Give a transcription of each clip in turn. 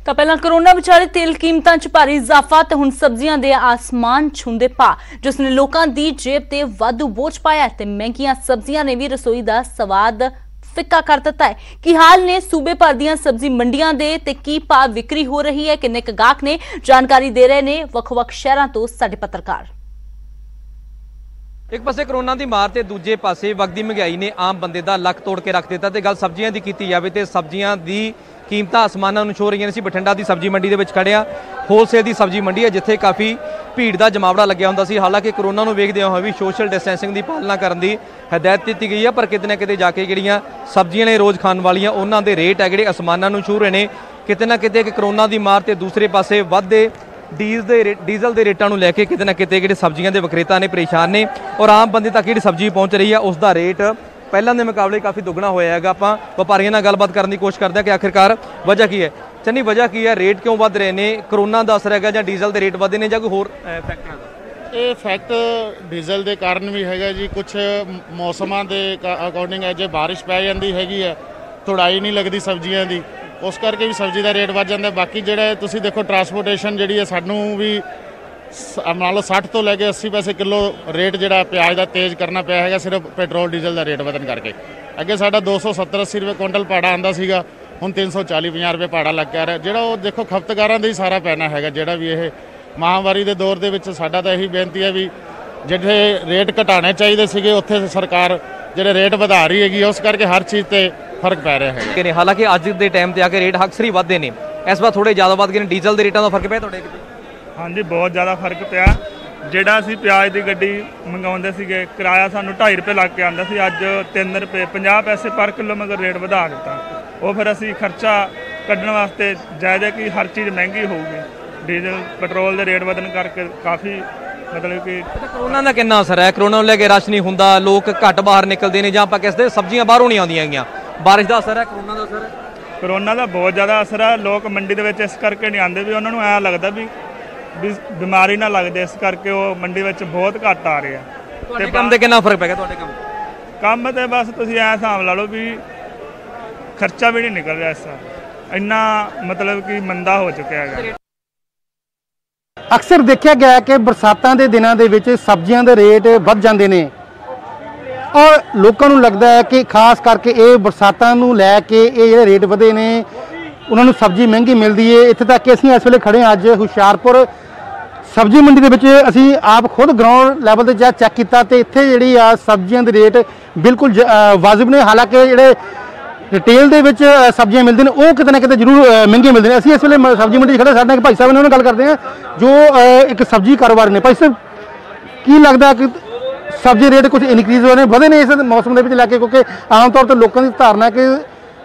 ਤਾਂ ਪਹਿਲਾਂ ਕਰੋਨਾ ਵਿਚਾਲੇ ਤੇਲ ਕੀਮਤਾਂ 'ਚ ਭਾਰੀ ਇਜ਼ਾਫਾ ਤੇ ਹੁਣ ਸਬਜ਼ੀਆਂ ਦੇ ਆਸਮਾਨ ਛੂੰਦੇ ਭਾਅ, ਜਿਸ ਨੇ ਲੋਕਾਂ ਦੀ ਜੇਬ ਤੇ ਵਾਧੂ ਬੋਝ ਪਾਇਆ ਤੇ ਮਹਿੰਗੀਆਂ ਸਬਜ਼ੀਆਂ ਨੇ ਵੀ ਰਸੋਈ ਦਾ ਸਵਾਦ ਫਿੱਕਾ ਕਰ ਦਿੱਤਾ ਹੈ। ਕੀ ਹਾਲ ਨੇ सूबे भर ਦੀਆਂ सब्जी ਮੰਡੀਆਂ ਦੇ ਤੇ ਕੀ ਭਾਅ ਵਿਕਰੀ ਹੋ ਰਹੀ ਹੈ, ਕਿੰਨੇ ਕੁ ਗਾਹਕ ਨੇ, ਜਾਣਕਾਰੀ ਦੇ ਰਹੇ ਨੇ ਵੱਖ-ਵੱਖ ਸ਼ਹਿਰਾਂ ਤੋਂ ਸਾਡੇ ਪੱਤਰਕਾਰ। एक पासे करोना की मार ते दूजे पासे वगदी महंगाई ने आम बंदे का लक तोड़ के रख दिता। गल सब्जियां की कीती जावे ते सब्जियां दी कीमत आसमानां नूं छू रही ने। बठिंडा की सब्जी मंडी दे विच खड़े आ, होलसेल की सब्जी मंडी है जिथे काफ़ी भीड़ का जमावड़ा लग्या हुंदा सी। हालांकि करोना नूं वेखदे होए भी सोशल डिस्टेंसिंग की पालना करने की हदायत दी गई है, पर किते ना किते जाके जिहड़ियां सब्जियां ने रोज़ खाण वालियां उन्हां दे रेट है जिहड़े आसमानां नूं छू रहे ने। किते ना किते करोना की मार ते दूसरे पासे वधदे डीजल के रेटां नूं लैके किते ना किते जिहड़े सब्जियां दे विक्रेता ने परेशान ने और आम बंदे तक जिहड़ी सब्जी पहुँच रही है उसका रेट पहलां दे मुकाबले काफ़ी दुगना होया है। आपां व्यापारियों नाल गलबात करने की कोशिश करते हैं कि आखिरकार वजह की है। चन्नी वजह की है, रेट क्यों वध रहे हैं? करोना का असर है जां डीजल के रेट वधे ने जां कोई होर फैक्टर है? ये फैक्ट डीजल के कारण भी है जी, कुछ मौसमां दे अकॉर्डिंग है। जो बारिश पै जांदी हैगी है, तुड़ाई नहीं लगती सब्जियां की, उस करके भी सब्जी का रेट बढ़ जाता है। बाकी जो तुम देखो ट्रांसपोर्टेशन जी है, सानू भी मान लो 60 तो लैके 80 पैसे किलो रेट जो प्याज का तेज़ करना पाया है सिर्फ पेट्रोल डीजल का रेट बदन करके। अगे साढ़ा 270-80 रुपये कुंटल भाड़ा आता सीगा, हुण 340-50 रुपये भाड़ा लग गया है। जो देखो खपतकारां दे ही सारा पैना है, जोड़ा भी ये महामारी के दौर के साडा तो यही बेनती है भी जिथे रेट घटाने चाहिए सीगे उत्थे सरकार जो रेट बढ़ा रही हैगी, उस करके हर चीज़ से फर्क पै रहा है। हालांकि अज के टाइम पर आके रेट अक्सर ही वधदे ने, इस बार थोड़े ज़्यादा वध गए। डीजल के रेटों का फर्क पिया तुहाडे? हाँ जी, बहुत ज़्यादा फर्क पिया। ਜਿਹੜਾ ਅਸੀਂ ਪਿਆਜ਼ ਦੀ ਗੱਡੀ ਮੰਗਾਉਂਦੇ ਸੀਗੇ, ਕਿਰਾਇਆ ਸਾਨੂੰ 2.5 ਰੁਪਏ ਲੱਗ ਕੇ ਆਉਂਦਾ ਸੀ, ਅੱਜ 3 ਰੁਪਏ 50 ਪੈਸੇ ਪਰ ਕਿਲੋ ਮਗਰ ਰੇਟ ਵਧਾ ਦਿੱਤਾ। ਉਹ ਫਿਰ ਅਸੀਂ ਖਰਚਾ ਕੱਢਣ ਵਾਸਤੇ ਜਾਇਦਾ ਕਿ ਹਰ ਚੀਜ਼ ਮਹਿੰਗੀ ਹੋਊਗੀ। ਡੀਜ਼ਲ ਪੈਟਰੋਲ ਦੇ ਰੇਟ ਵਧਣ ਕਰਕੇ ਕਾਫੀ मतलब कि करोना का कितना असर है? करोना को लैके रश नहीं होंदा, लोग घट बाहर निकलते हैं जां किसदे सब्जियां बाहरों नहीं आउंदियां। बारिश का असर है, करोना का असर है? करोना का बहुत ज़्यादा असर है। लोग मंडी दे विच इस करके नहीं आते भी उन्होंने ऐ लगता भी बीमारी ना लगदे, इस करके वो मंडी विच बहुत घट आ रहे हैं। तुहाडे काम ते कितना फर्क पै गया? तुहाडे काम ते बस तुसीं ऐ हिसाब ला लो भी खर्चा भी नहीं निकल रहा, इस इन्ना मतलब कि मंदा हो चुका है। अक्सर देखा गया कि बरसातों के दिनों के सब्जियों के रेट बढ़ जाते हैं और लोगों को लगता है कि खास करके ये बरसातों को लैके ये जो रेट बढ़े ने उन्होंने सब्जी महंगी मिलती है। इत्थे तक कि असीं इस वेले खड़े अज हुशियारपुर सब्जी मंडी के असीं आप खुद ग्राउंड लैवल पर चैक किया तो इत्थे जिहड़ी आ सब्जियों के रेट बिल्कुल वाजिब ने। हालांकि जिहड़े रिटेल दे विच सब्जियां मिलती हैं वो किते ना किते जरूर महंगी मिलती हैं। असीं इस वेले सब्जी मंडी खड़े, साडे नाल भाई साहब ने उन्हां नाल गल करते हैं जो एक सब्जी कारोबार ने। भाई साहब की लगता कि सब्जी रेट कुछ इनक्रीज हो रहे बढ़े ने इस मौसम के लैके? क्योंकि आम तौर पर लोगों की धारणा कि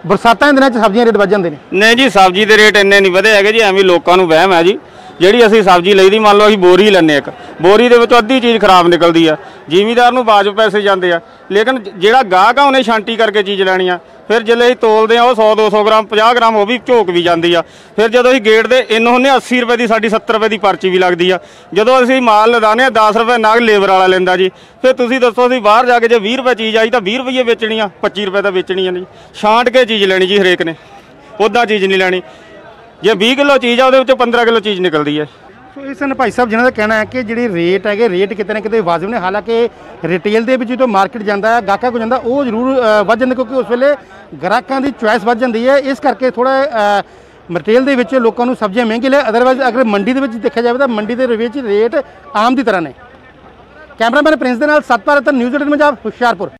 बरसातां के दिनों सब्जियां रेट बढ़ जाते हैं। नहीं जी, सब्जी के रेट इन्ने नहीं बढ़े है जी, एवं लोगों को वहम है जी। जी असी सब्जी ली दी, मान लो अभी बोरी लैने, एक बोरी के अद्धी चीज़ खराब निकलती है, जिमीदार को वाजब पैसे जाते हैं, लेकिन जोड़ा गाहक है उन्हें छांटी करके चीज़ लैनी है। फिर जो तोलते हैं वो 100-200 ग्राम 50 ग्राम वो भी झोक भी जाती है। फिर जो अं गेट के इन होंगे 80 रुपए की, साड़ी 70 रुपए की पर्ची भी लगती है। जो असी माल लदाने 10 रुपए नाग लेबर वाला लेंदा जी। फिर तुम दसो असी बाहर जाके जो 20 रुपए चीज़ आई तो 20 रुपये बेचनी है, 25 रुपए तो बेचनी है नहीं। छांट के चीज़ लैनी जी हरेक ने, उदा चीज़ नहीं लैनी। जे 20 किलो चीज़ है वो 15 किलो चीज़ निकलती है। इस भाई साहब जिन्हों का कहना है कि जी रेट है रेट कितने ना कितने वाजिब ने। हालांकि रिटेल के जो मार्केट जाता है गाहकों को जाता वो जरूर बढ़ जाते, क्योंकि उस वेले ग्राहकों की चॉइस बढ़ जाती है। इस करके थोड़ा रिटेल के लोगों को सब्जियां महंगी ले। अदरवाइज अगर मंडी के देखा जाए तो मंडी के रेट आम की तरह ने। कैमरामैन प्रिंस के नाल सतपाल न्यूज़ 18 पंजाब हुशियारपुर।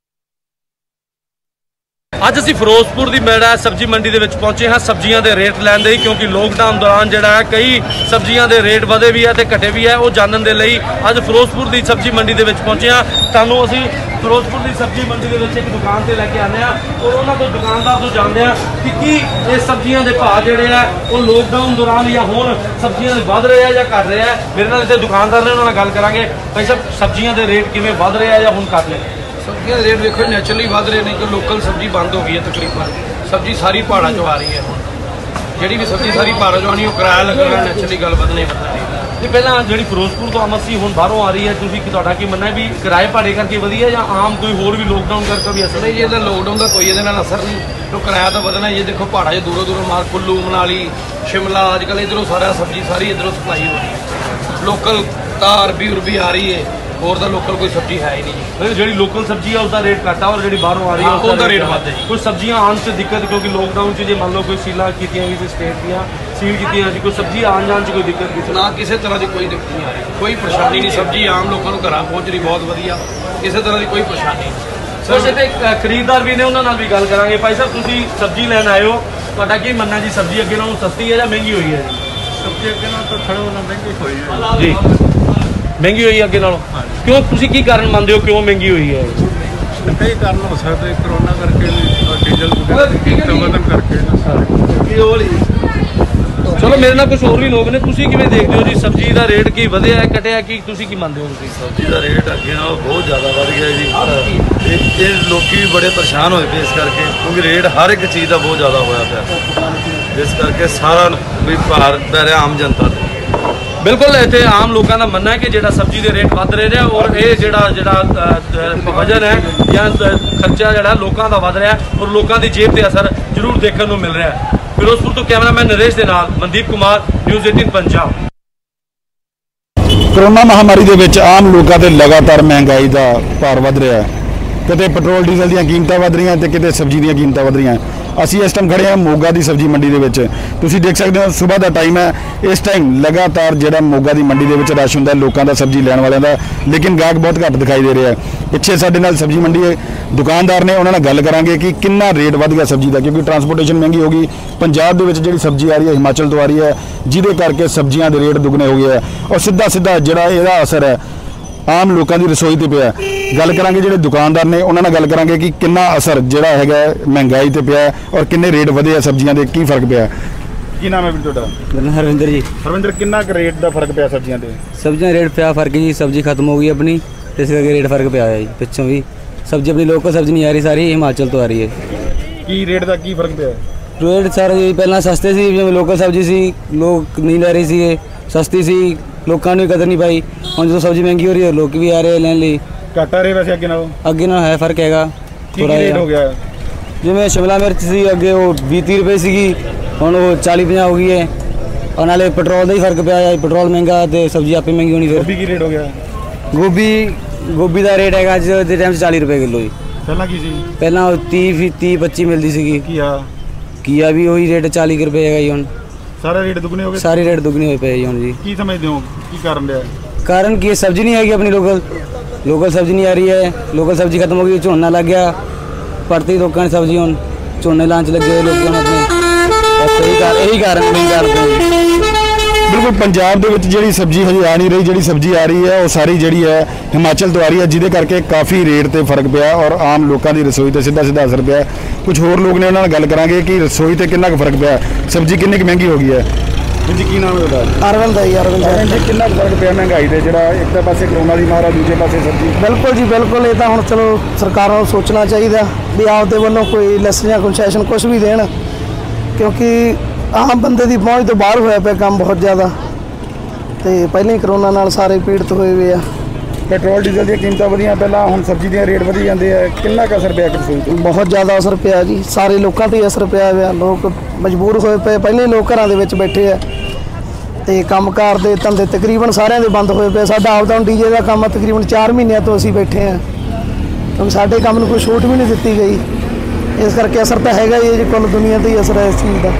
ਅੱਜ ਅਸੀਂ ਫਿਰੋਜ਼ਪੁਰ ਦੀ ਮੇੜਾ सब्जी मंडी ਦੇ ਵਿੱਚ ਪਹੁੰਚੇ ਹਾਂ ਸਬਜ਼ੀਆਂ ਦੇ ਰੇਟ ਲੈਣ ਦੇ, ਕਿਉਂਕਿ ਲੋਕਡਾਊਨ ਦੌਰਾਨ ਜਿਹੜਾ ਹੈ ਕਈ ਸਬਜ਼ੀਆਂ ਦੇ ਰੇਟ ਵਧੇ ਵੀ ਹੈ ਤੇ ਘਟੇ ਵੀ ਹੈ। ਉਹ ਜਾਣਨ ਦੇ ਲਈ ਅੱਜ ਫਿਰੋਜ਼ਪੁਰ ਦੀ ਸਬਜ਼ੀ ਮੰਡੀ ਦੇ ਵਿੱਚ ਪਹੁੰਚੇ ਹਾਂ। ਤੁਹਾਨੂੰ ਅਸੀਂ ਫਿਰੋਜ਼ਪੁਰ ਦੀ ਸਬਜ਼ੀ ਮੰਡੀ ਦੇ ਵਿੱਚ ਇੱਕ ਦੁਕਾਨ ਤੇ ਲੈ ਕੇ ਆਨੇ ਆ ਔਰ ਉਹਨਾਂ ਤੋਂ ਦੁਕਾਨਦਾਰ ਤੋਂ ਜਾਣਦੇ ਆ ਕਿ ਕੀ ਇਹ ਸਬਜ਼ੀਆਂ ਦੇ ਭਾਅ ਜਿਹੜੇ ਆ ਉਹ ਲੋਕਡਾਊਨ ਦੌਰਾਨ ਜਾਂ ਹੁਣ ਸਬਜ਼ੀਆਂ ਦੇ ਵਧ ਰਹੇ ਆ ਜਾਂ ਘਟ ਰਹੇ ਆ। ਮੇਰੇ ਨਾਲ ਇੱਥੇ ਦੁਕਾਨਦਾਰ ਨੇ, ਉਹਨਾਂ ਨਾਲ ਗੱਲ ਕਰਾਂਗੇ। ਭਾਈ ਸਾਹਿਬ ਸਬਜ਼ੀਆਂ ਦੇ ਰੇਟ ਕਿਵੇਂ ਵਧ ਰਹੇ ਆ ਜਾਂ ਹੁਣ ਘਟ ਰਹੇ? सब्जियां रेट देखो नैचुरली बढ़ रहे हैं, जो लोकल सब्जी बंद हो गई है तकरीबन। सब्जी सारी पहाड़ा चो आ रही है, जी भी सब्जी सारी पहाड़ा चो आनी, किराया लगना नैचुरली गल बदने बदलती। ਤੇ ਪਹਿਲਾਂ ਜਿਹੜੀ ਫਿਰੋਜ਼ਪੁਰ ਤੋਂ ਆਮਦ ਸੀ ਹੁਣ ਬਾਹਰੋਂ ਆ ਰਹੀ ਹੈ, ਤੁਸੀਂ ਤੁਹਾਡਾ ਕੀ ਮੰਨਣਾ ਹੈ ਵੀ ਕਿਰਾਏ ਭਾੜੇ ਕਰਕੇ ਵਧੀਆ ਜਾਂ ਆਮ ਕੋਈ ਹੋਰ ਵੀ ਲੋਕਡਾਊਨ ਕਰਕੇ ਵੀ ਅਸਰ? ਨਹੀਂ ਜੀ, ਇਹਦਾ ਲੋਕਡਾਊਨ ਦਾ ਕੋਈ ਇਹਦੇ ਨਾਲ ਅਸਰ ਨਹੀਂ, तो किराया तो बदना ये देखो पहाड़ा जो दूरों दूरों माल कुल्लू मनाली शिमला अजकल इधरों सारा सब्जी सारी इधरों सप्लाई हो रही है। लोकल तार भी उर्बी आ रही है और तो लोकल कोई सब्जी है ही नहीं जी। जी लोकल सब्जी है उसका रेट घट है और जी बाहरों आ रही है उसका रेट वध है। कुछ सब्जियां आने से दिक्कत क्योंकि लॉकडाउन से जो मान लो कोई सीला की स्टेट दियाँ सील की कोई सब्जी आन जान से कोई दिक्कत किसी ना किसी तरह की कोई दिक्कत नहीं आ रही, कोई परेशानी नहीं। सब्जी आम लोगों को घर पहुँच रही बहुत वधिया, किसी तरह की कोई परेशानी नहीं। कुछ इतने खरीददार भी ने उन्होंने भी गल करांगे। भाई साहब तुसी सब्जी लैन आए हो, तुहाडा की मनना जी सब्जी अगे नालों सस्ती है या महंगी हुई है? सब्जी अगे नालों तो थोड़ा महंगी हुई है जी, महंगी हुई है अगे नालों। क्यों तुसी की कारण मानते हो क्यों महंगी हुई है? कई कारण हो सकते, कोरोना करके डीजल वजन करके। चलो मेरे नाल कुछ और भी लोग ने, तुसी किवें देखदे हो जी सब्जी दा रेट की वधिया है घटिया की तुसी की मानते हो? तुसी सब्जी का रेट अगे नालों बहुत ज़्यादा बढ़ गया जी, ये लोग भी बड़े परेशान होए पे इस करके क्योंकि रेट हर एक चीज़ का बहुत ज़्यादा होया पिया, इस करके सारा भी भार पै रहा आम जनता ते। बिल्कुल इतने आम लोगों का मनना है कि जो सब्जी के रेट वध रहे हैं और ये जो वजन है या खर्चा जो लोगों का वध रहा है और लोगों की जेब से असर जरूर देखने को मिल रहा है। फिरोजपुर तो कैमरामैन नरेश के नाल मनदीप कुमार, न्यूज़ 18 पंजाब। कोरोना महामारी के विच आम लोगों ते लगातार महंगाई का भार वध रहा है, किते पेट्रोल डीजल दी कीमतां वध रही ते किते सब्जी दी कीमतां वध रही। ਅਸੀਂ इस टाइम खड़े हैं मोगा की सब्जी मंडी ਦੇ ਵਿੱਚ, ਤੁਸੀਂ देख सकते हो सुबह का टाइम है, इस टाइम लगातार ਜਿਹੜਾ मोगा की मंडी ਦੇ ਵਿੱਚ रश ਹੁੰਦਾ ਲੋਕਾਂ ਦਾ सब्जी ਲੈਣ ਵਾਲਿਆਂ ਦਾ, लेकिन गाहक बहुत घट दिखाई दे रहा है। ਪਿੱਛੇ ਸਾਡੇ ਨਾਲ सब्जी मंडी दुकानदार ने, ਉਹਨਾਂ ਨਾਲ ਗੱਲ ਕਰਾਂਗੇ ਕਿ ਕਿੰਨਾ ਰੇਟ ਵਧ ਗਿਆ ਸਬਜ਼ੀ ਦਾ, ਕਿਉਂਕਿ ट्रांसपोर्टेशन महंगी हो गई। पंजाब ਦੇ ਵਿੱਚ ਜਿਹੜੀ सब्जी आ रही है हिमाचल तो आ रही है, ਜਿਹਦੇ ਕਰਕੇ सब्जियां ਦੇ रेट दुगने हो गए हैं और सीधा ਜਿਹੜਾ ਇਹਦਾ असर है आम लोगों की रसोई ते पिया। गल करांगे ਜਿਹੜੇ दुकानदार ने, ਉਹਨਾਂ ਨਾਲ ਗੱਲ ਕਰਾਂਗੇ कि किन्ना असर ਜਿਹੜਾ ਹੈਗਾ महंगाई ते पिया और किन्ने रेट ਵਧੇ ਆ सब्जियां ਦੇ, ਕੀ फर्क पिया। ਕੀ ਨਾਮ ਹੈ ਵੀਰ ਤੁਹਾਡਾ? ਮੇਰਾ ਹਰਵਿੰਦਰ ਜੀ। ਹਰਵਿੰਦਰ, ਕਿੰਨਾ ਕੁ ਰੇਟ ਦਾ ਫਰਕ ਪਿਆ ਸਬਜ਼ੀਆਂ ਤੇ? ਸਬਜ਼ੀਆਂ ਰੇਟ ਪਿਆ ਫਰਕ ਜੀ, ਸਬਜ਼ੀ ਖਤਮ ਹੋ ਗਈ ਆਪਣੀ ਤੇ ਇਸ ਕਰਕੇ ਰੇਟ ਫਰਕ ਪਿਆ ਹੈ ਜੀ। ਪਿੱਛੋਂ ਵੀ ਸਬਜ਼ੀ ਆਪਣੀ ਲੋਕਲ ਸਬਜ਼ੀ ਨਹੀਂ ਆ ਰਹੀ, ਸਾਰੀ ਹਿਮਾਚਲ ਤੋਂ ਆ ਰਹੀ ਹੈ। ਕੀ ਰੇਟ ਦਾ ਕੀ ਫਰਕ ਪਿਆ? ਰੇਟ ਸਰ ਜੀ ਪਹਿਲਾਂ ਸਸਤੇ ਸੀ, ਜਿਵੇਂ ਲੋਕਲ ਸਬਜ਼ੀ ਸੀ ਲੋਕ ਨਹੀਂ ਲੈ ਰਹੇ ਸੀ, ਸਸਤੀ ਸੀ ਲੋਕਾਂ ਨੂੰ ਕਦਰ ਨਹੀਂ ਪਾਈ। ਹੁਣ ਜਦੋਂ ਸਬਜ਼ੀ ਮਹਿੰਗੀ ਹੋ ਰਹੀ ਹੈ ਲੋਕ ਵੀ ਆ ਰਹੇ ਲੈਣ ਲਈ। ਘੱਟ ਆ ਰਹੇ ਵੈਸੇ ਅੱਗੇ ਨਾਲੋਂ? ਅੱਗੇ ਨਾਲ ਹੈ ਫਰਕ ਹੈਗਾ ਥੋੜਾ ਰੇਟ ਹੋ ਗਿਆ। ਜਿਵੇਂ ਸ਼ਿਮਲਾ ਮਿਰਚ ਸੀ ਅੱਗੇ ਉਹ 20-30 ਰੁਪਏ ਸੀਗੀ, ਹੁਣ ਉਹ 40-50 ਹੋ ਗਈ ਹੈ। और नाले पेट्रोल का ही फर्क पिया, पेट्रोल महंगा तो सब्जी आपे महंगी होनी। फिर गोभी की रेट हो गया? गोभी का रेट है अज के टाइम 40 रुपए किलो जी। पहला 30-25 मिलती सी। घिया भी वही रेट 40 रुपए है जी। सारे रेट दुगने हो गए? सारे रेट दुगने हो पे जी। जी की समझते हो की कारण है? कारण की सब्जी नहीं आएगी अपनी लोकल सब्जी नहीं आ रही है। लोकल सब्जी खत्म हो गई, झोना लग गया, पड़ती ही लोगों ने सब्जी हूँ झोने लाने लगे हुए लोग अपने। यही कारण बिल्कुल पंजाब ਦੇ ਵਿੱਚ ਜਿਹੜੀ ਸਬਜ਼ੀ ਹਜੇ ਆ ਨਹੀਂ ਰਹੀ, ਜਿਹੜੀ ਸਬਜ਼ੀ ਆ ਰਹੀ ਹੈ ਉਹ ਸਾਰੀ ਜਿਹੜੀ ਹੈ ਹਿਮਾਚਲ ਤੋਂ ਆ ਰਹੀ ਹੈ, ਜਿਹਦੇ ਕਰਕੇ ਕਾਫੀ ਰੇਟ ਤੇ ਫਰਕ ਪਿਆ ਔਰ ਆਮ ਲੋਕਾਂ ਦੀ ਰਸੋਈ ਤੇ ਸਿੱਧਾ ਅਸਰ ਪਿਆ। ਕੁਝ ਹੋਰ ਲੋਕ ਨੇ, ਉਹਨਾਂ ਨਾਲ ਗੱਲ ਕਰਾਂਗੇ ਕਿ ਰਸੋਈ ਤੇ ਕਿੰਨਾ ਕੁ ਫਰਕ ਪਿਆ, ਸਬਜ਼ੀ ਕਿੰਨੀ ਕੁ ਮਹਿੰਗੀ ਹੋ ਗਈ ਹੈ। ਜੀ ਕੀ ਨਾਮ ਹੈ ਤੁਹਾਡਾ? ਅਰਵਿੰਦ ਜੀ। ਅਰਵਿੰਦ ਜੀ, ਕਿੰਨਾ ਫਰਕ ਪਿਆ ਮਹਿੰਗਾਈ ਦੇ, ਜਿਹੜਾ ਇੱਕ ਤਾਂ ਪਾਸੇ ਕਰੋਨਾ ਦੀ ਮਾਰ ਆ, ਦੂਜੇ ਪਾਸੇ ਸਬਜ਼ੀ? ਬਿਲਕੁਲ ਜੀ ਬਿਲਕੁਲ। ਇਹ ਤਾਂ ਹੁਣ ਚਲੋ ਸਰਕਾਰਾਂ ਨੂੰ ਸੋਚਣਾ ਚਾਹੀਦਾ ਵੀ ਆਪਦੇ ਵੱਲੋਂ ਕੋਈ ਲੈਸ ਜਾਂ ਕੰਸੈਸ਼ਨ ਕੁਝ ਵੀ ਦੇਣ, ਕਿਉਂਕਿ ਆਮ ਬੰਦੇ ਦੀ ਪਹੁੰਚ ਤੋਂ ਬਾਹਰ ਹੋਇਆ ਪਿਆ ਕੰਮ ਬਹੁਤ ਜ਼ਿਆਦਾ, ਤੇ ਪਹਿਲਾਂ ਹੀ ਕਰੋਨਾ ਨਾਲ ਸਾਰੇ ਪੀੜਤ ਹੋਏ ਹੋਏ ਆ। ਪੈਟਰੋਲ ਡੀਜ਼ਲ ਦੀਆਂ ਕੀਮਤਾਂ ਵਧੀਆਂ, ਪਹਿਲਾਂ ਹੁਣ ਸਬਜ਼ੀ ਦੀਆਂ ਰੇਟ ਵਧੀ ਜਾਂਦੇ ਆ, ਕਿੰਨਾ ਕੁ ਅਸਰ ਪਿਆ ਰਸੋਈ ਤੇ? ਬਹੁਤ ਜ਼ਿਆਦਾ ਅਸਰ ਪਿਆ ਜੀ, ਸਾਰੇ ਲੋਕਾਂ 'ਤੇ ਅਸਰ ਪਿਆ ਹੋਇਆ। ਲੋਕ ਮਜਬੂਰ ਹੋਏ ਪਏ, ਪਹਿਲਾਂ ਹੀ ਲੋਕ ਘਰਾਂ ਦੇ ਵਿੱਚ ਬੈਠੇ ਆ ਤੇ ਕੰਮਕਾਰ ਦੇ ਧੰਦੇ ਤਕਰੀਬਨ ਸਾਰਿਆਂ ਦੇ ਬੰਦ ਹੋਏ ਪਏ। ਸਾਡਾ ਆਪਦਾ ਡੀਜੇ ਦਾ ਕੰਮ ਤਕਰੀਬਨ 4 ਮਹੀਨਿਆਂ ਤੋਂ ਅਸੀਂ ਬੈਠੇ ਹਾਂ, ਕਿਉਂਕਿ ਸਾਡੇ ਕੰਮ ਨੂੰ ਕੋਈ ਛੂਟ ਵੀ ਨਹੀਂ ਦਿੱਤੀ ਗਈ। ਇਸ ਕਰਕੇ ਅਸਰ ਤਾਂ ਹੈਗਾ ਹੀ ਹੈ ਜੀ, ਕੁੱਲ ਦੁਨੀਆ 'ਤੇ ਹੀ ਅਸਰ ਹੈ ਇਸ ਚੀਜ਼ ਦਾ।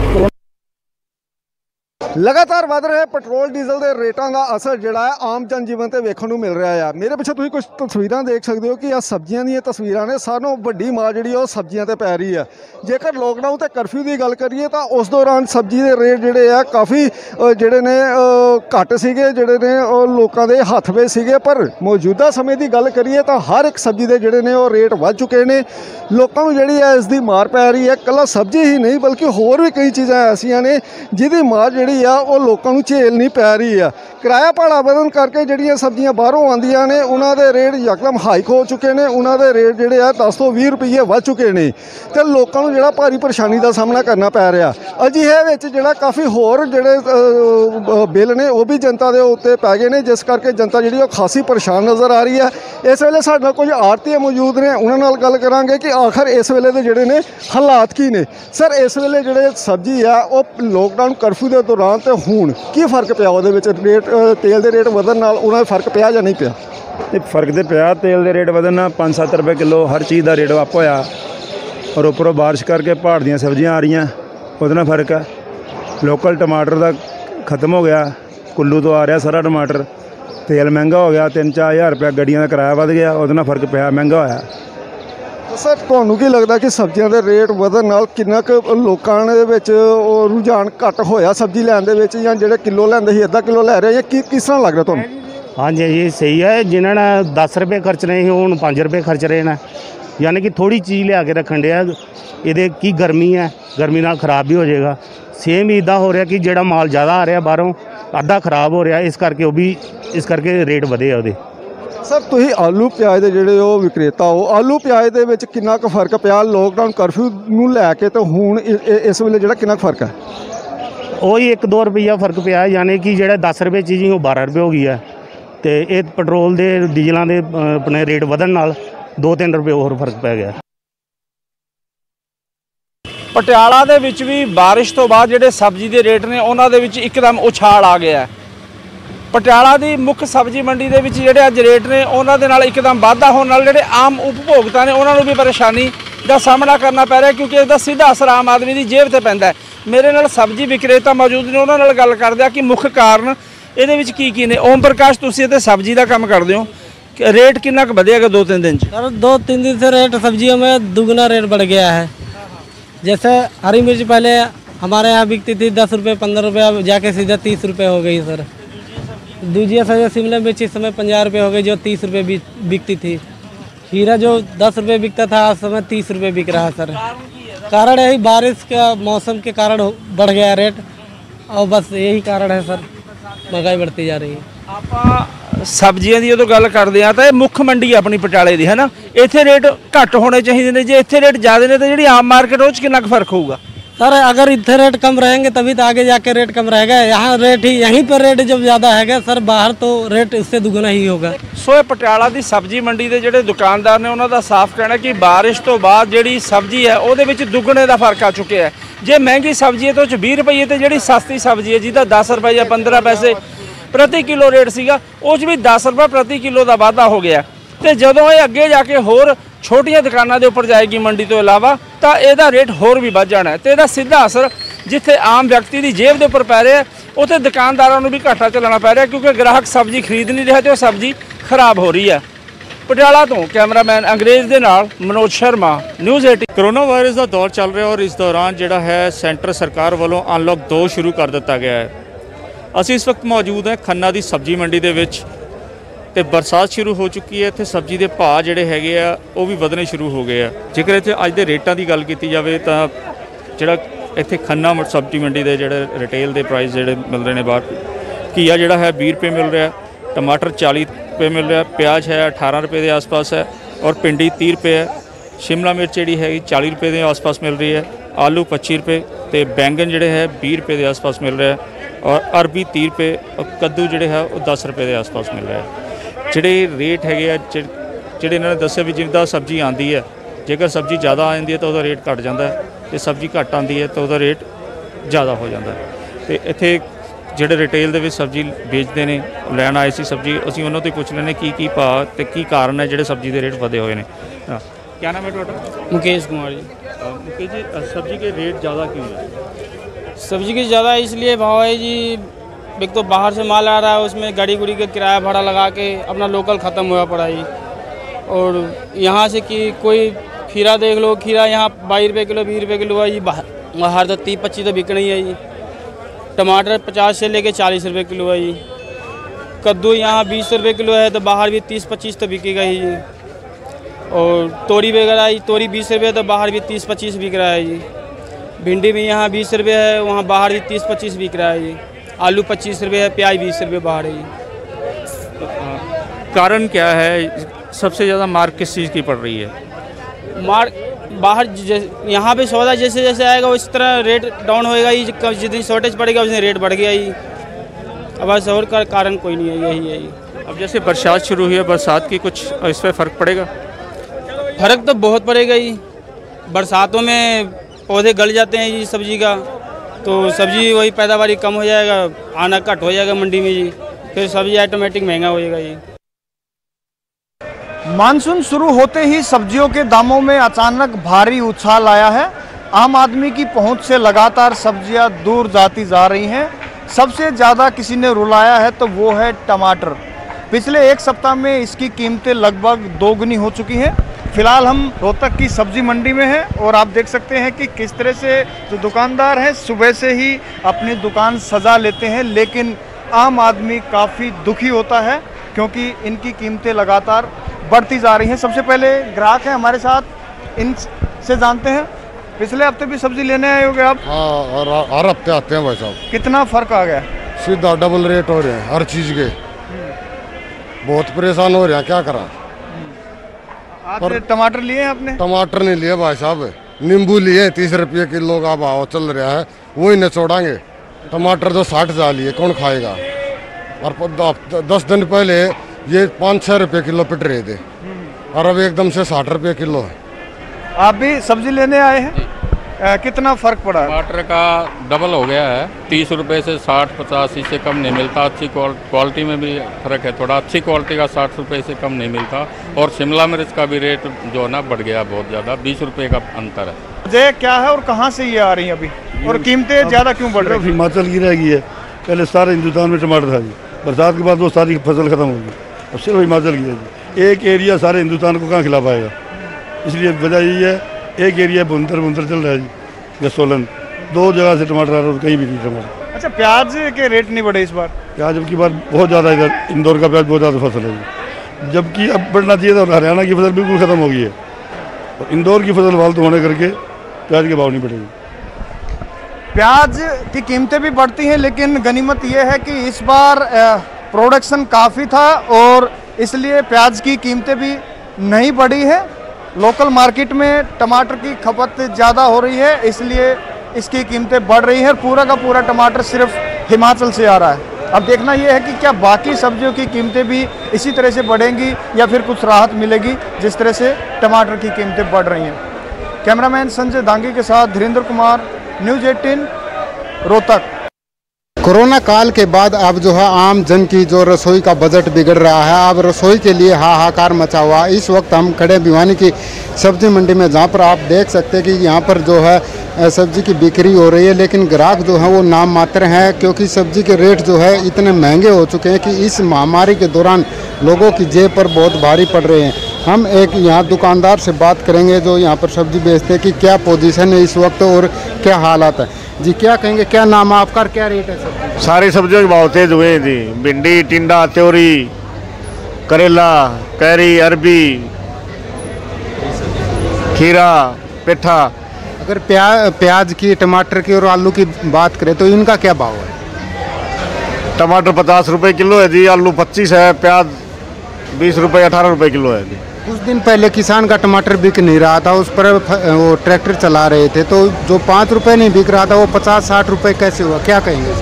लगातार वध रहे पेट्रोल डीजल के रेटों का असर जोड़ा है आम जनजीवन से वेखने को मिल रहा है। मेरे पिछे तुम कुछ तस्वीर देख सकते हो कि आ सब्जियां दी तस्वीर ने, सानों वड्डी मार जी सब्जियां ते पै रही है। जेकर लॉकडाउन ते कर्फ्यू की गल करिए तो उस दौरान सब्जी के रेट जोड़े है काफ़ी जोड़े ने घट सीगे, जोड़े ने लोगों के हथ में सीगे, पर मौजूदा समय की गल करिए तो हर एक सब्जी के जोड़े ने रेट बढ़ चुके हैं। लोगों को जी इसकी मार पै रही है, कला सब्जी ही नहीं बल्कि होर भी कई चीज़ां ऐसियां ने जिहदी मार जी ਆ ਉਹ ਲੋਕਾਂ ਨੂੰ ਝੇਲ ਨਹੀਂ ਪੈ ਰਹੀ ਆ। ਕਿਰਾਇਆ ਭਾੜਾ ਵਧਣ ਕਰਕੇ ਜਿਹੜੀਆਂ ਸਬਜ਼ੀਆਂ ਬਾਹਰੋਂ ਆਉਂਦੀਆਂ ਨੇ ਉਹਨਾਂ ਦੇ ਰੇਟ ਯਕਦਮ ਹਾਈਕ ਹੋ ਚੁੱਕੇ ਨੇ, ਉਹਨਾਂ ਦੇ ਰੇਟ ਜਿਹੜੇ ਆ 10 ਤੋਂ 20 ਰੁਪਏ ਵੱਧ ਚੁੱਕੇ ਨੇ ਤੇ ਲੋਕਾਂ ਨੂੰ ਜਿਹੜਾ ਭਾਰੀ ਪਰੇਸ਼ਾਨੀ ਦਾ ਸਾਹਮਣਾ ਕਰਨਾ ਪੈ ਰਿਹਾ। ਅਜਿਹੇ ਵਿੱਚ ਜਿਹੜਾ ਕਾਫੀ ਹੋਰ ਜਿਹੜੇ ਬਿੱਲ ਨੇ ਉਹ ਵੀ ਜਨਤਾ ਦੇ ਉੱਤੇ ਪੈ ਗਏ ਨੇ, ਜਿਸ ਕਰਕੇ ਜਨਤਾ ਜਿਹੜੀ ਉਹ ਖਾਸੀ ਪਰੇਸ਼ਾਨ ਨਜ਼ਰ ਆ ਰਹੀ ਹੈ। ਇਸ ਵੇਲੇ ਸਾਡੇ ਨਾਲ ਕੁਝ ਆੜ੍ਹਤੀ ਮੌਜੂਦ ਨੇ, ਉਹਨਾਂ ਨਾਲ ਗੱਲ ਕਰਾਂਗੇ ਕਿ ਆਖਰ ਇਸ ਵੇਲੇ ਦੇ ਜਿਹੜੇ ਨੇ ਹਾਲਾਤ ਕੀ ਨੇ। ਸਰ, ਇਸ ਵੇਲੇ ਜਿਹੜੇ ਸਬਜ਼ੀ ਆ ਉਹ ਲੋਕਡਾਊਨ ਕਰਫਿਊ ਦੇ ਦੌਰਾਨ ਤੇ ਹੁਣ ਕੀ ਫਰਕ ਪਿਆ ਉਹਦੇ ਵਿੱਚ? ਰੇਟ ਤੇਲ ਦੇ ਰੇਟ ਵਧਣ ਨਾਲ ਉਹਨਾਂ ਦਾ ਫਰਕ ਪਿਆ ਜਾਂ ਨਹੀਂ ਪਿਆ? ਇਹ ਫਰਕ ਤੇ ਪਿਆ, ਤੇਲ ਦੇ ਰੇਟ ਵਧਣ ਨਾਲ 5-7 ਰੁਪਏ ਕਿਲੋ ਹਰ ਚੀਜ਼ ਦਾ ਰੇਟ ਅੱਪ ਹੋਇਆ, ਔਰ ਉੱਪਰੋਂ ਬਾਰਿਸ਼ ਕਰਕੇ ਪਹਾੜ ਦੀਆਂ ਸਬਜ਼ੀਆਂ ਆ ਰਹੀਆਂ, ਉਹਦੇ ਨਾਲ ਫਰਕ ਹੈ। ਲੋਕਲ ਟਮਾਟਰ ਦਾ ਖਤਮ ਹੋ ਗਿਆ, ਕੁੱਲੂ ਤੋਂ ਆ ਰਿਹਾ ਸਾਰਾ ਟਮਾਟਰ। ਤੇਲ ਮਹਿੰਗਾ ਹੋ ਗਿਆ, 3-4 ਹਜ਼ਾਰ ਰੁਪਇਆ ਗੱਡੀਆਂ ਦਾ ਕਿਰਾਇਆ ਵੱਧ ਗਿਆ, ਉਹਦੇ ਨਾਲ ਫਰਕ ਪਿਆ, ਮਹਿੰਗਾ ਹੋਇਆ। ਸਰ, ਤੁਹਾਨੂੰ ਕੀ ਲੱਗਦਾ ਕਿ ਸਬਜ਼ੀਆਂ ਦੇ ਰੇਟ ਵਧਣ ਨਾਲ ਕਿੰਨਾ ਕੁ ਲੋਕਾਂ ਦੇ ਵਿੱਚ ਉਹ ਰੁਝਾਨ ਘੱਟ ਹੋਇਆ ਸਬਜ਼ੀ ਲੈਣ ਦੇ ਵਿੱਚ, ਜਾਂ ਜਿਹੜੇ ਕਿਲੋ ਲੈਂਦੇ ਸੀ ਅੱਧਾ ਕਿਲੋ ਲੈ ਰਹੇ, ਜਾਂ ਕਿਸ ਤਰ੍ਹਾਂ ਲੱਗ ਰਿਹਾ ਤੁਹਾਨੂੰ? हाँ जी ये सही है, जिन्होंने 10 रुपये खर्च रहे हैं हूँ 5 रुपये खर्च रहे हैं, यानी कि थोड़ी चीज़ लिया के रखन दिया। ये की गर्मी है, गर्मी नाल खराब भी हो जाएगा। सेम इदा हो रहा कि जोड़ा माल ज़्यादा आ रहा बाहरों अद्धा खराब हो रहा, इस करके वो भी इस करके रेट ਵਧੇ ਉਹਦੇ। ਸਰ, ਤੁਸੀਂ ਆਲੂ ਪਿਆਜ਼ ਦੇ ਜਿਹੜੇ ਉਹ ਵਿਕਰੇਤਾ ਹੋ, ਆਲੂ ਪਿਆਜ਼ ਦੇ ਵਿੱਚ ਕਿੰਨਾ ਕੁ ਫਰਕ ਪਿਆ ਲੋਕਡਾਊਨ ਕਰਫਿਊ ਨੂੰ ਲੈ ਕੇ ਤੇ ਹੁਣ ਇਸ ਵੇਲੇ ਜਿਹੜਾ ਕਿੰਨਾ ਫਰਕ ਹੈ? ਉਹੀ 1-2 ਰੁਪਈਆ ਫਰਕ ਪਿਆ, ਯਾਨੀ ਕਿ ਜਿਹੜਾ 10 ਰੁਪਏ ਚੀਜ਼ ਉਹ 12 ਰੁਪਏ ਹੋ ਗਈ ਹੈ। ਤੇ ਇਹ ਪੈਟਰੋਲ ਦੇ ਡੀਜ਼ਲਾਂ ਦੇ ਆਪਣੇ ਰੇਟ ਵਧਣ ਨਾਲ 2-3 ਰੁਪਏ ਹੋਰ ਫਰਕ ਪੈ ਗਿਆ। ਪਟਿਆਲਾ ਦੇ ਵਿੱਚ ਵੀ ਬਾਰਿਸ਼ ਤੋਂ ਬਾਅਦ ਜਿਹੜੇ ਸਬਜ਼ੀ ਦੇ ਰੇਟ ਨੇ ਉਹਨਾਂ ਦੇ ਵਿੱਚ ਇੱਕਦਮ ਉਛਾਲ ਆ ਗਿਆ। ਪਟਿਆਲਾ ਦੀ ਮੁੱਖ ਸਬਜ਼ੀ ਮੰਡੀ ਦੇ ਵਿੱਚ ਜਿਹੜੇ ਅੱਜ ਰੇਟ ਨੇ ਉਹਨਾਂ ਦੇ ਨਾਲ ਇੱਕਦਮ ਵਾਧਾ ਹੋਣ ਨਾਲ ਜਿਹੜੇ ਆਮ ਉਪਭੋਗਤਾ ਨੇ ਉਹਨਾਂ ਨੂੰ ਵੀ ਪਰੇਸ਼ਾਨੀ ਦਾ ਸਾਹਮਣਾ ਕਰਨਾ ਪੈ ਰਿਹਾ, ਕਿਉਂਕਿ ਇਸ ਦਾ ਸਿੱਧਾ ਅਸਰ ਆਮ ਆਦਮੀ ਦੀ ਜੇਬ ਤੇ ਪੈਂਦਾ ਹੈ। ਮੇਰੇ ਨਾਲ ਸਬਜ਼ੀ ਵਿਕਰੇਤਾ ਮੌਜੂਦ ਨੇ, ਉਹਨਾਂ ਨਾਲ ਗੱਲ ਕਰਦੇ ਆ ਕਿ ਮੁੱਖ ਕਾਰਨ ਇਹਦੇ ਵਿੱਚ ਕੀ ਨੇ। ਓਮ ਪ੍ਰਕਾਸ਼, ਤੁਸੀਂ ਇੱਥੇ ਸਬਜ਼ੀ ਦਾ ਕੰਮ ਕਰਦੇ ਹੋ, रेट कितना बढ़ेगा 2-3 दिन? सर 2-3 दिन से रेट सब्जियों में दुगना रेट बढ़ गया है। जैसे हरी मिर्च पहले हमारे यहाँ बिकती थी 10 रुपये 15 रुपये, अब जाके सीधा 30 रुपये हो गई सर। दूजिया सर शिमला मिर्च इस समय 50 रुपये हो गई, जो 30 रुपये बिकती थी। खीरा जो 10 रुपये बिकता था आज समय 30 रुपये बिक रहा है सर। कारण यही बारिश का मौसम के कारण बढ़ गया रेट, और बस यही कारण है सर, महंगाई बढ़ती जा रही है। आप सब्जियां दी जो गल करते हैं तो मुख्य मंडी अपनी पटियाले दी है ना, इत्थे रेट घट होने चाहिए ने, जे इत्थे रेट ज़्यादा ने तो जी आम मार्केट उस कितना फर्क होगा? सर अगर इतने रेट कम रहेंगे तभी तो आगे जाके रेट कम रहेगा। यहाँ रेट ही यहीं पर रेट जब ज़्यादा है सर, बाहर तो रेट इससे दुगना ही होगा। सो ये पटियाला की सब्जी मंडी के जोड़े दुकानदार ने उन्होंने साफ कहना कि बारिश तो बाद जी सब्जी है वो दुगने का फर्क आ चुके हैं। जे महंगी सब्जी है तो 20 रुपये तो जी सस्ती सब्जी है जिसका 10 रुपये या 15 पैसे प्रति किलो रेट सीगा, उस भी 10 रुपये प्रति किलो का वाधा हो गया। तो जदों ये अगे जाके होर छोटिया दुकानों के उपर जाएगी मंडी तो इलावा, तो यदा रेट होर भी बढ़ जाना है। तो यदा सीधा असर जिथे आम व्यक्ति की जेब के उपर पै रहा है, उत्थे दुकानदारों को भी घाटा चलाना पै रहा है, क्योंकि ग्राहक सब्जी खरीद नहीं रहे तो सब्जी खराब हो रही है। पटियाला तो कैमरामैन अंग्रेज के नाल Manoj Sharma, news 18। Corona virus का दौर चल रहा है और इस दौरान जिहड़ा है सेंटर सरकार वालों अनलॉक 2 शुरू कर दिता गया है। ਅਸੀਂ इस वक्त मौजूद हैं खन्ना की सब्जी मंडी ਦੇ ਵਿੱਚ ਤੇ बरसात शुरू हो चुकी है। ਇੱਥੇ सब्जी के भाव ਜਿਹੜੇ ਹੈਗੇ ਆ ਉਹ ਵੀ ਵਧਣੇ शुरू हो गए ਆ। ਜੇਕਰ ਇੱਥੇ ਅੱਜ ਦੇ ਰੇਟਾਂ ਦੀ ਗੱਲ ਕੀਤੀ ਜਾਵੇ ਤਾਂ ਜਿਹੜਾ ਇੱਥੇ ਖੰਨਾ सब्जी मंडी ਦੇ ਜਿਹੜੇ ਰਿਟੇਲ ਦੇ ਪ੍ਰਾਈਸ ਜਿਹੜੇ ਮਿਲ ਰਹੇ ਨੇ ਬਾਹਰ, ਘੀਆ ਜਿਹੜਾ ਹੈ 20 रुपये मिल रहा है, टमाटर 40 रुपये मिल रहा है, प्याज है 18 रुपये के आसपास है और भिंडी 30 रुपये है, शिमला मिर्च जी है 40 रुपये के आसपास मिल रही है, आलू 25 रुपये तो बैंगन जोड़े है 20 रुपये के आसपास मिल रहा है और अरबी 30 रुपये और कद्दू जोड़े है वो 10 रुपये के आसपास मिल रहा है। जोड़े रेट है जोड़े इन्होंने दसिया भी जिदा सब्जी आती है, जेकर सब्जी ज़्यादा आ जाती है तो वह रेट घट जाता है, तो सब्जी घट आती है तो वह रेट ज़्यादा हो जाता है। तो इत्थे ਜਿਹੜੇ रिटेल ਦੇ ਵਿੱਚ सब्जी बेचते हैं लैन आए सी सब्जी, ਅਸੀਂ ਉਹਨਾਂ ਤੋਂ ਪੁੱਛ ਲੈਣੇ ਕੀ ਭਾਅ ਤੇ ਕੀ ਕਾਰਨ ਹੈ ਜਿਹੜੇ सब्जी के रेट ਵਧੇ ਹੋਏ ਨੇ। क्या नाम है ਤੁਹਾਡਾ? मुकेश कुमार जी। मुकेश जी, सब्जी के रेट ज़्यादा क्यों है? सब्जी की ज़्यादा इसलिए भाव है जी, एक तो बाहर से माल आ रहा है, उसमें गाड़ी गुड़ी का किराया भाड़ा लगा के अपना लोकल ख़त्म हुआ पड़ा जी। और यहाँ से कि कोई खीरा देख लो, खीरा यहाँ 22 रुपये किलो 20 रुपये किलो है जी, बाहर तो 30-25 तो बिक नहीं है जी। टमाटर 50 से लेके 40 रुपये किलो है जी। कद्दू यहाँ 20 रुपये किलो है तो बाहर भी 30-25 तो बिकेगा ही जी। और तोरी वगैरह, तोरी 20 रुपये तो बाहर भी 30-25 बिक रहा है जी। भिंडी भी यहाँ 20 रुपये है, वहाँ बाहर भी 30-25 बिक रहा है जी। आलू 25 रुपये है, प्याज 20 रुपये बाहर है। कारण क्या है, सबसे ज़्यादा मार किस चीज़ की पड़ रही है? मार बाहर यहाँ पे सौदा जैसे जैसे आएगा उस तरह रेट डाउन होएगा ही, जिस दिन शॉर्टेज पड़ेगा उस दिन रेट बढ़ गया ही। अब बस और का कारण कोई नहीं है, यही है। अब जैसे बरसात शुरू हुई है, बरसात की कुछ इस पर फ़र्क पड़ेगा? फ़र्क तो बहुत पड़ेगा ही। बरसातों में पौधे गल जाते हैं जी सब्जी का, तो सब्जी वही पैदावारी कम हो जाएगा, आना घट हो जाएगा मंडी में जी, फिर सब्जी ऑटोमेटिक महंगा हो जाएगा जी। मानसून शुरू होते ही सब्जियों के दामों में अचानक भारी उछाल आया है। आम आदमी की पहुंच से लगातार सब्जियां दूर जाती जा रही हैं। सबसे ज़्यादा किसी ने रुलाया है तो वो है टमाटर। पिछले एक सप्ताह में इसकी कीमतें लगभग दोगुनी हो चुकी हैं। फिलहाल हम रोहतक की सब्जी मंडी में हैं और आप देख सकते हैं कि किस तरह से जो दुकानदार हैं सुबह से ही अपनी दुकान सजा लेते हैं, लेकिन आम आदमी काफ़ी दुखी होता है क्योंकि इनकी कीमतें लगातार बढ़ती जा रही हैं। सबसे पहले ग्राहक हैं हमारे साथ, इनसे जानते हैं। पिछले हफ्ते भी सब्जी लेने आए होंगे आप? हाँ, और हर हफ्ते आते हैं भाई साहब। कितना फ़र्क आ गया? सीधा डबल रेट हो रहे हैं हर चीज़ के, बहुत परेशान हो रहे हैं, क्या करा। आज टमाटर लिए हैं आपने? टमाटर नहीं लिए भाई साहब, नींबू लिए 30 रुपये किलो का भाव चल रहा है, वही निचोड़ांगे। टमाटर तो 60 जा लिए, कौन खाएगा। और 10 दिन पहले ये 5-6 रुपये किलो पिट रहे थे और अब एकदम से 60 रुपये किलो है। आप भी सब्जी लेने आए हैं, कितना फ़र्क पड़ा? टमाटर का डबल हो गया है, 30 रुपये से 60-50, इससे कम नहीं मिलता। अच्छी क्वालिटी में भी फ़र्क है थोड़ा, अच्छी क्वालिटी का 60 रुपये से कम नहीं मिलता। और शिमला मिर्च का भी रेट जो है ना बढ़ गया बहुत ज़्यादा, 20 रुपये का अंतर है। ये क्या है और कहाँ से ये आ रही है अभी, और कीमतें ज़्यादा क्यों बढ़ रही है? हिमाचल की रह गई है, पहले सारे हिंदुस्तान में टमाटर था जी, बरसात के बाद वो सारी फसल खत्म होगी, अब सिर्फ हिमाचल की है जी। एक एरिया सारे हिंदुस्तान को कहाँ खिला पाएगा, इसलिए वजह यही है। एक एरिया बुनतर चल रहा है जी, या सोलन, 2 जगह से टमाटर आ रहा है, कहीं भी नहीं टमाटर। अच्छा, प्याज के रेट नहीं बढ़े इस बार? प्याज अब की बार बहुत ज़्यादा, इधर इंदौर का प्याज बहुत ज़्यादा फसल है जी, जबकि अब बढ़ना चाहिए था। हरियाणा की फसल बिल्कुल ख़त्म हो गई है और इंदौर की फसल फालतू होने करके प्याज के भाव नहीं बढ़ेगी। प्याज की कीमतें भी बढ़ती हैं, लेकिन गनीमत यह है कि इस बार प्रोडक्शन काफ़ी था और इसलिए प्याज की कीमतें भी नहीं बढ़ी है। लोकल मार्केट में टमाटर की खपत ज़्यादा हो रही है, इसलिए इसकी कीमतें बढ़ रही हैं। पूरा का पूरा टमाटर सिर्फ हिमाचल से आ रहा है। अब देखना यह है कि क्या बाकी सब्जियों की कीमतें भी इसी तरह से बढ़ेंगी या फिर कुछ राहत मिलेगी जिस तरह से टमाटर की कीमतें बढ़ रही हैं। कैमरामैन संजय दांगी के साथ धीरेन्द्र कुमार, न्यूज़ 18 रोहतक। कोरोना काल के बाद अब जो है आम जन की जो रसोई का बजट बिगड़ रहा है, अब रसोई के लिए हाहाकार मचा हुआ। इस वक्त हम खड़े भिवानी की सब्जी मंडी में, जहाँ पर आप देख सकते हैं कि यहाँ पर जो है सब्जी की बिक्री हो रही है, लेकिन ग्राहक जो है वो नाम मात्र हैं, क्योंकि सब्जी के रेट जो है इतने महंगे हो चुके हैं कि इस महामारी के दौरान लोगों की जेब पर बहुत भारी पड़ रहे हैं। हम एक यहाँ दुकानदार से बात करेंगे जो यहाँ पर सब्जी बेचते हैं कि क्या पोजीशन है इस वक्त और क्या हालात है। जी क्या कहेंगे, क्या नाम है आपका, क्या रेट है सब्जी? सारी सब्जियों के भाव तेज हुए हैं जी, भिंडी, टिंडा, त्योरी, करेला, कैरी, अरबी, खीरा, पेठा। अगर प्याज की, टमाटर की और आलू की बात करें तो इनका क्या भाव है? टमाटर 50 रुपये किलो है जी, आलू 25 है, प्याज 20 रुपये 18 रुपये किलो है जी। कुछ दिन पहले किसान का टमाटर बिक नहीं रहा था, उस पर वो ट्रैक्टर चला रहे थे, तो जो 5 रुपये नहीं बिक रहा था वो 50-60 रुपये कैसे हुआ, क्या कहेंगे?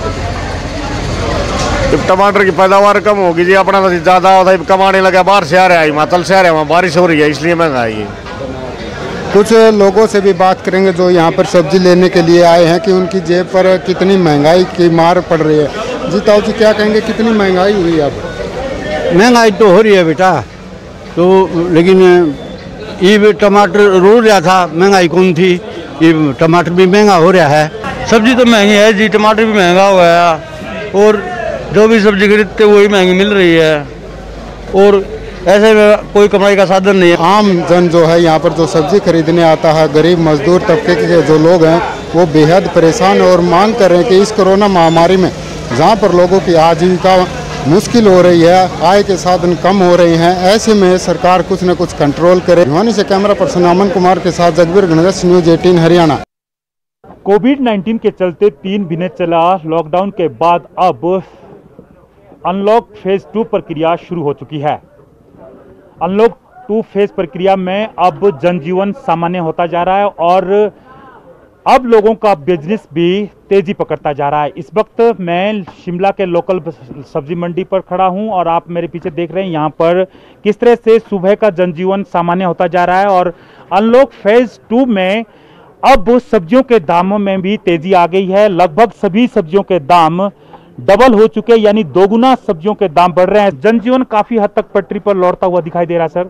जब टमाटर की पैदावार कम होगी जी, अपना तो ज़्यादा होता है, कमाने लगा, बाहर से आ रहा है, हिमाचल से आ रहा है, वहाँ बारिश हो रही है इसलिए महंगाई है। कुछ लोगों से भी बात करेंगे जो यहाँ पर सब्जी लेने के लिए आए हैं कि उनकी जेब पर कितनी महंगाई की मार पड़ रही है। जी ताऊ जी क्या कहेंगे, कितनी महंगाई हुई अब? महंगाई तो हो रही है बेटा, तो लेकिन ये टमाटर रो रहा था, महंगाई कौन थी, ये टमाटर भी महंगा हो रहा है। सब्जी तो महंगी है जी, टमाटर भी महंगा हुआ है और जो भी सब्जी खरीदते वही महंगी मिल रही है और ऐसे में कोई कमाई का साधन नहीं है। आम जन जो है यहाँ पर जो सब्जी खरीदने आता है, गरीब मजदूर तबके के जो लोग हैं वो बेहद परेशान और मांग कर रहे हैं कि इस कोरोना महामारी में जहाँ पर लोगों की आजीविका मुश्किल हो रही है, आय के साधन कम हो रहे हैं, ऐसे में सरकार कुछ न कुछ कंट्रोल करे। भिवानी से कैमरा पर्सन अमन कुमार के साथ जगबीर गणेश, न्यूज़ 18 हरियाणा। कोविड-19 के चलते 3 महीने चला लॉकडाउन के बाद अब अनलॉक फेज 2 प्रक्रिया शुरू हो चुकी है। अनलॉक 2 फेज प्रक्रिया में अब जनजीवन सामान्य होता जा रहा है और अब लोगों का बिजनेस भी तेजी पकड़ता जा रहा है। इस वक्त मैं शिमला के लोकल सब्जी मंडी पर खड़ा हूं और आप मेरे पीछे देख रहे हैं यहाँ पर किस तरह से सुबह का जनजीवन सामान्य होता जा रहा है और अनलॉक फेज 2 में अब सब्जियों के दामों में भी तेजी आ गई है। लगभग सभी सब्जियों के दाम डबल हो चुके हैं, यानी दोगुना सब्जियों के दाम बढ़ रहे हैं। जनजीवन काफी हद तक पटरी पर लौटता हुआ दिखाई दे रहा है सर,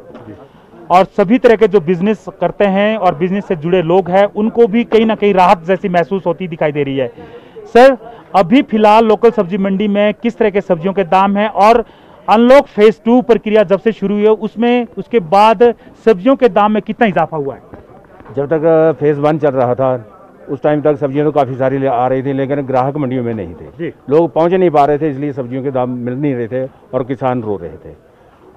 और सभी तरह के जो बिजनेस करते हैं और बिजनेस से जुड़े लोग हैं उनको भी कहीं ना कहीं राहत जैसी महसूस होती दिखाई दे रही है। सर, अभी फिलहाल लोकल सब्जी मंडी में किस तरह के सब्जियों के दाम हैं और अनलॉक फेज 2 प्रक्रिया जब से शुरू हुई है उसके बाद सब्जियों के दाम में कितना इजाफा हुआ है? जब तक फेज़ 1 चल रहा था उस टाइम तक सब्जियां तो काफ़ी सारी आ रही थी, लेकिन ग्राहक मंडियों में नहीं थे, लोग पहुंच नहीं पा रहे थे, इसलिए सब्जियों के दाम मिल नहीं रहे थे और किसान रो रहे थे।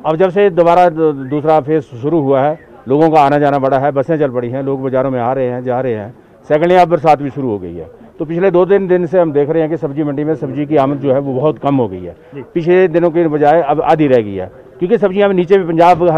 अब जब से दोबारा दूसरा फेज़ शुरू हुआ है, लोगों का आना जाना बढ़ा है, बसें चल पड़ी हैं, लोग बाज़ारों में आ रहे हैं, जा रहे हैं। सेकेंडली अब बरसात भी शुरू हो गई है, तो पिछले 2-3 दिन से हम देख रहे हैं कि सब्जी मंडी में सब्जी की आमद जो है वो बहुत कम हो गई है। पिछले दिनों के बजाय अब आधी रह गई है, क्योंकि सब्जियाँ अब नीचे भी पंजाब,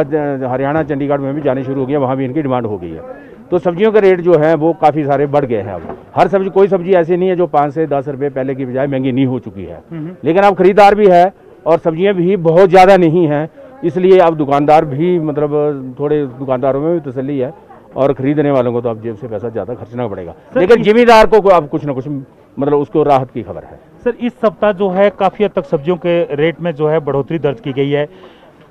हरियाणा, चंडीगढ़ में भी जानी शुरू हो गई है, वहाँ भी इनकी डिमांड हो गई है। तो सब्जियों के रेट जो है वो काफ़ी सारे बढ़ गए हैं। अब हर सब्जी, कोई सब्जी ऐसी नहीं है जो 5 से 10 रुपये पहले की बजाय महंगी नहीं हो चुकी है, लेकिन अब खरीदार भी है और सब्जियां भी बहुत ज़्यादा नहीं हैं, इसलिए अब दुकानदार भी, मतलब थोड़े दुकानदारों में भी तसल्ली है और खरीदने वालों को तो अब जेब से पैसा ज़्यादा खर्चना पड़ेगा, लेकिन जिम्मेदार को अब कुछ ना कुछ मतलब उसको राहत की खबर है। सर, इस सप्ताह जो है काफ़ी हद तक सब्जियों के रेट में जो है बढ़ोतरी दर्ज की गई है,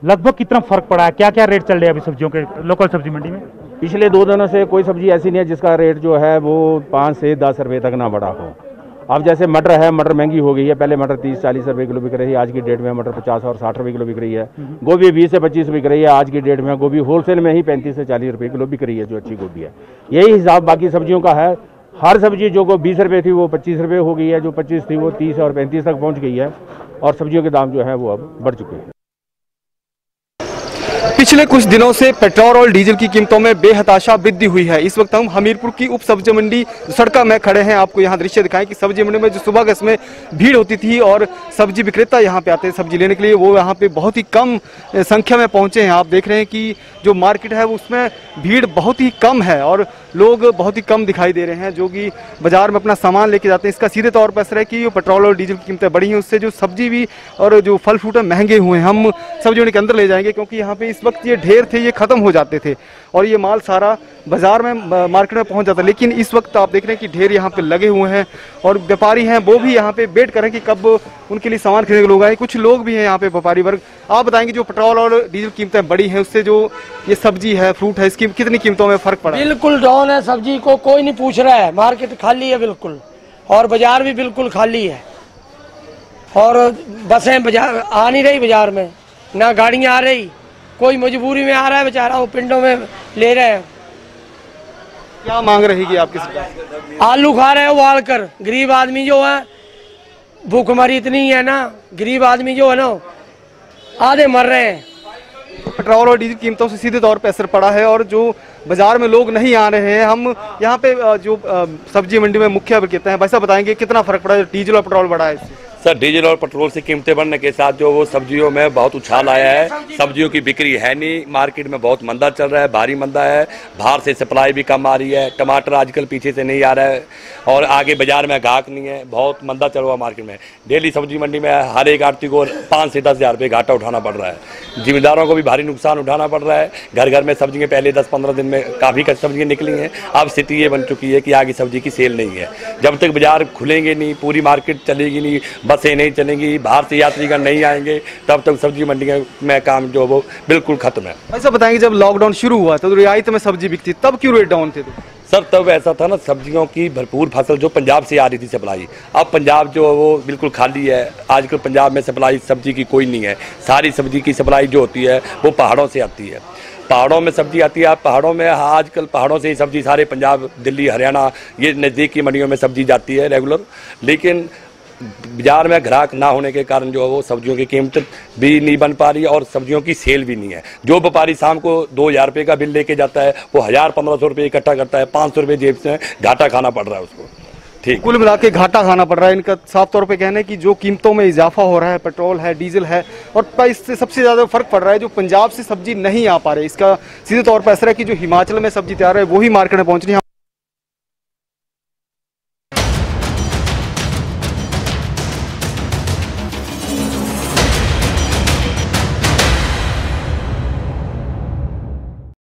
लगभग कितना फर्क पड़ा है? क्या क्या रेट चल रहे हैं अभी सब्जियों के लोकल सब्जी मंडी में? पिछले 2 दिनों से कोई सब्जी ऐसी नहीं है जिसका रेट जो है वो 5 से 10 रुपये तक ना बढ़ा हो। अब जैसे मटर है, मटर महंगी हो गई है, पहले मटर 30-40 रुपये किलो बिक रही है, आज की डेट में मटर 50 और 60 रुपये किलो बिक रही है। गोभी 20 से 25 बिक रही है, आज की डेट में गोभी होलसेल में ही 35 से 40 रुपये किलो बिक रही है, जो अच्छी गोभी है। यही हिसाब बाकी सब्जियों का है। हर सब्जी जो 20 रुपये थी वो 25 रुपये हो गई है, जो 25 थी वो 30 और 35 तक पहुँच गई है और सब्जियों के दाम जो है वो अब बढ़ चुके हैं। पिछले कुछ दिनों से पेट्रोल और डीजल की कीमतों में बेहताशा वृद्धि हुई है। इस वक्त हम हमीरपुर की उप सब्जी मंडी सड़का में खड़े हैं। आपको यहाँ दृश्य दिखाएं कि सब्जी मंडी में जो सुबह के समय भीड़ होती थी और सब्जी विक्रेता यहाँ पे आते हैं सब्जी लेने के लिए, वो यहाँ पे बहुत ही कम संख्या में पहुँचे हैं। आप देख रहे हैं कि जो मार्केट है उसमें भीड़ बहुत ही कम है और लोग बहुत ही कम दिखाई दे रहे हैं जो कि बाजार में अपना सामान लेके जाते हैं। इसका सीधे तौर पर असर है कि पेट्रोल और डीजल की कीमतें बढ़ी हैं, उससे जो सब्जी भी और जो फल फ्रूट महंगे हुए हैं। हम सब्जी मंडी के अंदर ले जाएंगे क्योंकि यहाँ पे इस वक्त ये ढेर थे, ये खत्म हो जाते थे और ये माल सारा बाजार में, मार्केट में पहुंच जाता है। लेकिन इस वक्त आप देख रहे हैं कि ढेर यहाँ पे लगे हुए हैं और व्यापारी हैं वो भी यहाँ पे वेट करें कि कब उनके लिए सामान खरीदने के लोग आए। कुछ लोग भी हैं यहाँ पे व्यापारी वर्ग। आप बताएंगे जो पेट्रोल और डीजल कीमतें बढ़ी हैं उससे जो ये सब्जी है, फ्रूट है, इसकी कितनी कीमतों में फर्क पड़ा? बिल्कुल डाउन है, सब्जी को कोई नहीं पूछ रहा है, मार्केट खाली है बिल्कुल और बाजार भी बिल्कुल खाली है और बसें बाजार आ नहीं रही, बाजार में ना गाड़ियाँ आ रही, कोई मजबूरी में आ रहा है बेचारा, वो पिंडों में ले रहे हैं। क्या मांग रहेगी आपकी सरकार? आलू खा रहे हैं उबाल कर, गरीब आदमी जो है, भूखमरी इतनी है ना, गरीब आदमी जो है ना आधे मर रहे हैं। पेट्रोल और डीजल कीमतों से सीधे तौर पर असर पड़ा है और जो बाजार में लोग नहीं आ रहे हैं। हम यहाँ पे जो सब्जी मंडी में मुखिया विक्रेता हैं, वैसा बताएंगे कितना फर्क पड़ा है डीजल और पेट्रोल बढ़ा है इससे? सर, डीजल और पेट्रोल से कीमतें बढ़ने के साथ जो वो सब्जियों में बहुत उछाल आया है। सब्जियों की बिक्री है नहीं, मार्केट में बहुत मंदा चल रहा है, भारी मंदा है, बाहर से सप्लाई भी कम आ रही है। टमाटर आजकल पीछे से नहीं आ रहा है और आगे बाजार में ग्राहक नहीं है, बहुत मंदा चल रहा है मार्केट में। डेली सब्जी मंडी में हर एक आड़ती को 5 से 10 हज़ार रुपये घाटा उठाना पड़ रहा है, जिम्मेदारों को भी भारी नुकसान उठाना पड़ रहा है। घर घर में सब्जियाँ पहले 10-15 दिन में काफ़ी सब्जियाँ निकली हैं, अब स्थिति ये बन चुकी है कि आगे सब्जी की सेल नहीं है। जब तक बाजार खुलेंगे नहीं, पूरी मार्केट चलेगी नहीं, बसें नहीं चलेंगी, बाहर से यात्रीगण नहीं आएंगे, तब तक सब्जी मंडी में काम जो वो बिल्कुल खत्म है। ऐसा बताएंगे जब लॉकडाउन शुरू हुआ तो रियायत में सब्जी बिकती, तब क्यों रेट डाउन थे? सर, तब ऐसा था ना, सब्जियों की भरपूर फसल जो पंजाब से आ रही थी सप्लाई, अब पंजाब जो वो बिल्कुल खाली है। आजकल पंजाब में सप्लाई सब्जी की कोई नहीं है, सारी सब्जी की सप्लाई जो होती है वो पहाड़ों से आती है। पहाड़ों में सब्जी आती है, पहाड़ों में आजकल पहाड़ों से ही सब्जी सारे पंजाब, दिल्ली, हरियाणा, ये नज़दीक की मंडियों में सब्जी जाती है रेगुलर। लेकिन बाजार में ग्राहक ना होने के कारण जो है वो सब्जियों की कीमत भी नहीं बन पा रही है और सब्जियों की सेल भी नहीं है। जो व्यापारी शाम को 2000 रुपये का बिल लेके जाता है वो 1000-1500 रुपये इकट्ठा करता है, 500 रुपये जेब से घाटा खाना पड़ रहा है उसको। ठीक। कुल मिला के घाटा खाना पड़ रहा है इनका। साफ तौर पे कहना है कि जो कीमतों में इजाफा हो रहा है, पेट्रोल है, डीजल है, और इससे सबसे ज़्यादा फर्क पड़ रहा है जो पंजाब से सब्जी नहीं आ पा रही। इसका सीधे तौर पर असर है कि जो हिमाचल में सब्जी तैयार है वही मार्केट में पहुँच रही है।